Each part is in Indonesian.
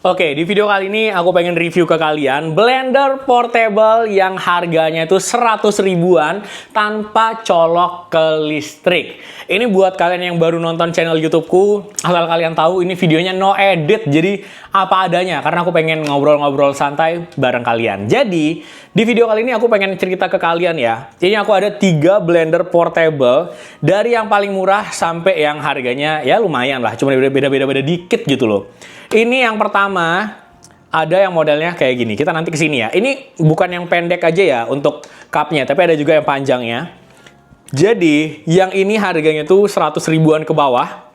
Oke, di video kali ini aku pengen review ke kalian blender portable yang harganya itu 100 ribuan tanpa colok ke listrik. Ini buat kalian yang baru nonton channel YouTubeku, asal kalian tahu ini videonya no edit, jadi apa adanya karena aku pengen ngobrol-ngobrol santai bareng kalian. Jadi, di video kali ini aku pengen cerita ke kalian ya. Ini aku ada 3 blender portable dari yang paling murah sampai yang harganya ya lumayan lah, cuma beda-beda dikit gitu loh. Ini yang pertama, ada yang modelnya kayak gini. Kita nanti kesini ya. Ini bukan yang pendek aja ya untuk cupnya, tapi ada juga yang panjangnya. Jadi, yang ini harganya tuh 100 ribuan ke bawah.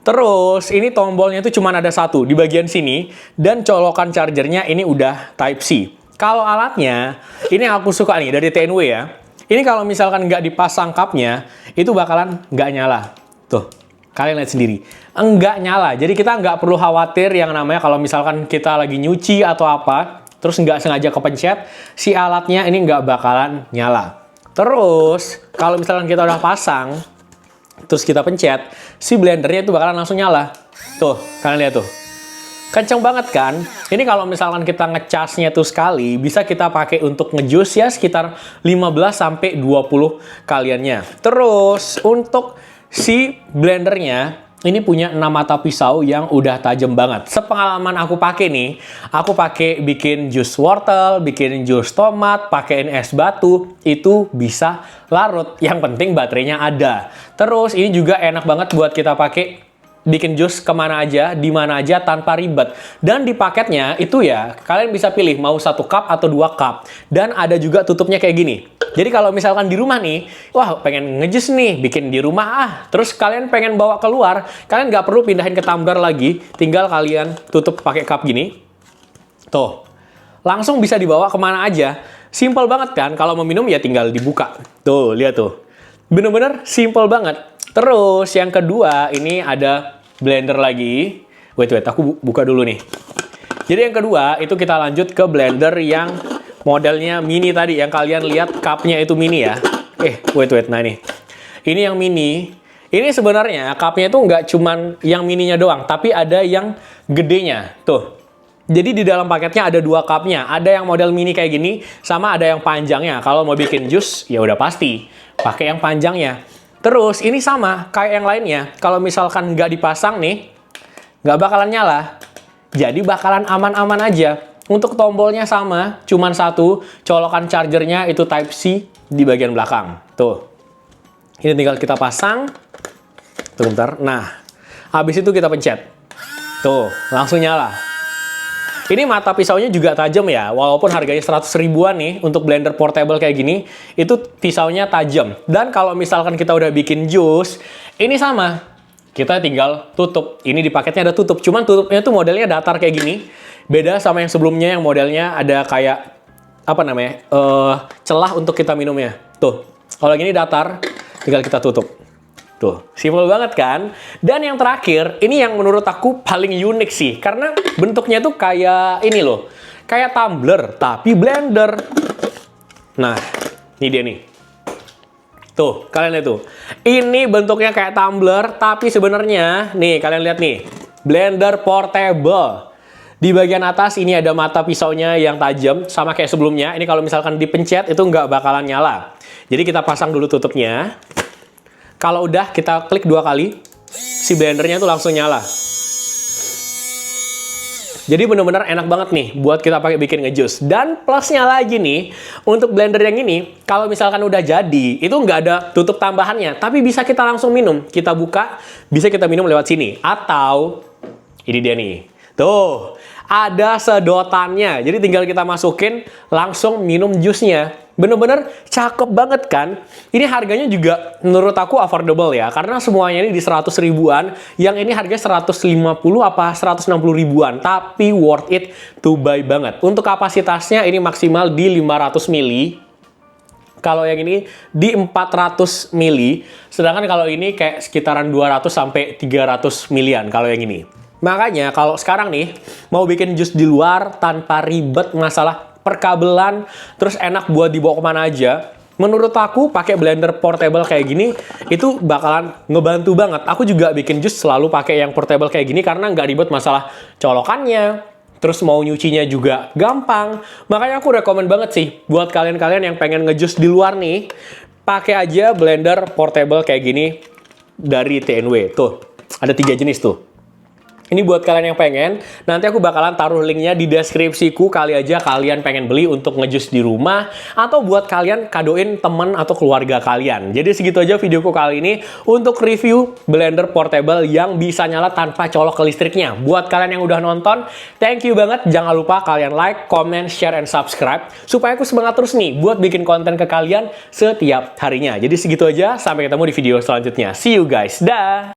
Terus, ini tombolnya tuh cuma ada satu di bagian sini. Dan colokan chargernya ini udah Type-C. Kalau alatnya, ini yang aku suka nih dari TNW ya. Ini kalau misalkan nggak dipasang cupnya, itu bakalan nggak nyala. Tuh. Kalian lihat sendiri, enggak nyala. Jadi kita nggak perlu khawatir yang namanya kalau misalkan kita lagi nyuci atau apa, terus nggak sengaja kepencet, si alatnya ini nggak bakalan nyala. Terus, kalau misalkan kita udah pasang, terus kita pencet, si blendernya itu bakalan langsung nyala. Tuh, kalian lihat tuh. Kenceng banget kan? Ini kalau misalkan kita ngecasnya tuh sekali, bisa kita pakai untuk ngejus ya sekitar 15-20 kaliannya. Terus, untuk si blendernya ini punya 6 mata pisau yang udah tajam banget. Sepengalaman aku pakai nih, aku pakai bikin jus wortel, bikin jus tomat, pakein es batu, itu bisa larut. Yang penting baterainya ada. Terus ini juga enak banget buat kita pakai bikin jus kemana aja, di mana aja tanpa ribet. Dan di paketnya itu ya, kalian bisa pilih mau 1 cup atau 2 cup. Dan ada juga tutupnya kayak gini. Jadi kalau misalkan di rumah nih, wah pengen ngejus nih, bikin di rumah terus kalian pengen bawa keluar, kalian nggak perlu pindahin ke tumbler lagi, tinggal kalian tutup pakai cup gini. Tuh, langsung bisa dibawa kemana aja. Simple banget kan, kalau mau minum ya tinggal dibuka. Tuh, lihat tuh. Bener-bener simple banget. Terus yang kedua, ini ada blender lagi. Wait, aku buka dulu nih. Jadi yang kedua, itu kita lanjut ke blender yang modelnya mini tadi, yang kalian lihat cupnya itu mini ya. Wait, nah ini. Ini yang mini. Ini sebenarnya cupnya itu nggak cuman yang mininya doang, tapi ada yang gedenya. Tuh. Jadi di dalam paketnya ada 2 cupnya. Ada yang model mini kayak gini, sama ada yang panjangnya. Kalau mau bikin jus, ya udah pasti pakai yang panjangnya. Terus ini sama kayak yang lainnya. Kalau misalkan nggak dipasang nih, nggak bakalan nyala. Jadi bakalan aman-aman aja. Untuk tombolnya sama, cuman satu. Colokan chargernya itu Type-C di bagian belakang. Tuh. Ini tinggal kita pasang. Tuh bentar. Nah, habis itu kita pencet. Tuh, langsung nyala. Ini mata pisaunya juga tajam ya, walaupun harganya 100 ribuan nih untuk blender portable kayak gini, itu pisaunya tajam. Dan kalau misalkan kita udah bikin jus, ini sama. Kita tinggal tutup. Ini di paketnya ada tutup, cuman tutupnya tuh modelnya datar kayak gini. Beda sama yang sebelumnya yang modelnya ada kayak apa namanya? Celah untuk kita minumnya. Tuh. Kalau gini datar, tinggal kita tutup. Tuh, simple banget kan? Dan yang terakhir, ini yang menurut aku paling unik sih. Karena bentuknya tuh kayak ini loh. Kayak tumbler, tapi blender. Nah, ini dia nih. Tuh, kalian lihat tuh. Ini bentuknya kayak tumbler, tapi sebenarnya, nih kalian lihat nih. Blender portable. Di bagian atas ini ada mata pisaunya yang tajam, sama kayak sebelumnya. Ini kalau misalkan dipencet, itu nggak bakalan nyala. Jadi kita pasang dulu tutupnya. Kalau udah kita klik 2 kali, si blendernya tuh langsung nyala. Jadi bener-bener enak banget nih buat kita pakai bikin ngejus. Dan plusnya lagi nih, untuk blender yang ini, kalau misalkan udah jadi, itu nggak ada tutup tambahannya. Tapi bisa kita langsung minum. Kita buka, bisa kita minum lewat sini. Atau, ini dia nih. Tuh, ada sedotannya. Jadi tinggal kita masukin, langsung minum jusnya. Bener-bener cakep banget kan? Ini harganya juga menurut aku affordable ya. Karena semuanya ini di 100 ribuan. Yang ini harganya 150 apa 160 ribuan. Tapi worth it to buy banget. Untuk kapasitasnya ini maksimal di 500 mili. Kalau yang ini di 400 mili. Sedangkan kalau ini kayak sekitaran 200 sampai 300 milian kalau yang ini. Makanya kalau sekarang nih mau bikin jus di luar tanpa ribet masalah perkabelan, terus enak buat dibawa kemana aja, menurut aku pakai blender portable kayak gini itu bakalan ngebantu banget. Aku juga bikin jus selalu pakai yang portable kayak gini karena nggak ribet masalah colokannya, Terus mau nyucinya juga gampang. Makanya aku rekomen banget sih buat kalian-kalian yang pengen ngejus di luar nih, pakai aja blender portable kayak gini dari TNW. Tuh, ada 3 jenis tuh. Ini buat kalian yang pengen, nanti aku bakalan taruh linknya di deskripsiku, kali aja kalian pengen beli untuk ngejus di rumah, atau buat kalian kadoin temen atau keluarga kalian. Jadi segitu aja videoku kali ini untuk review blender portable yang bisa nyala tanpa colok ke listriknya. Buat kalian yang udah nonton, thank you banget. Jangan lupa kalian like, comment, share, and subscribe, supaya aku semangat terus nih buat bikin konten ke kalian setiap harinya. Jadi segitu aja, sampai ketemu di video selanjutnya. See you guys, dah!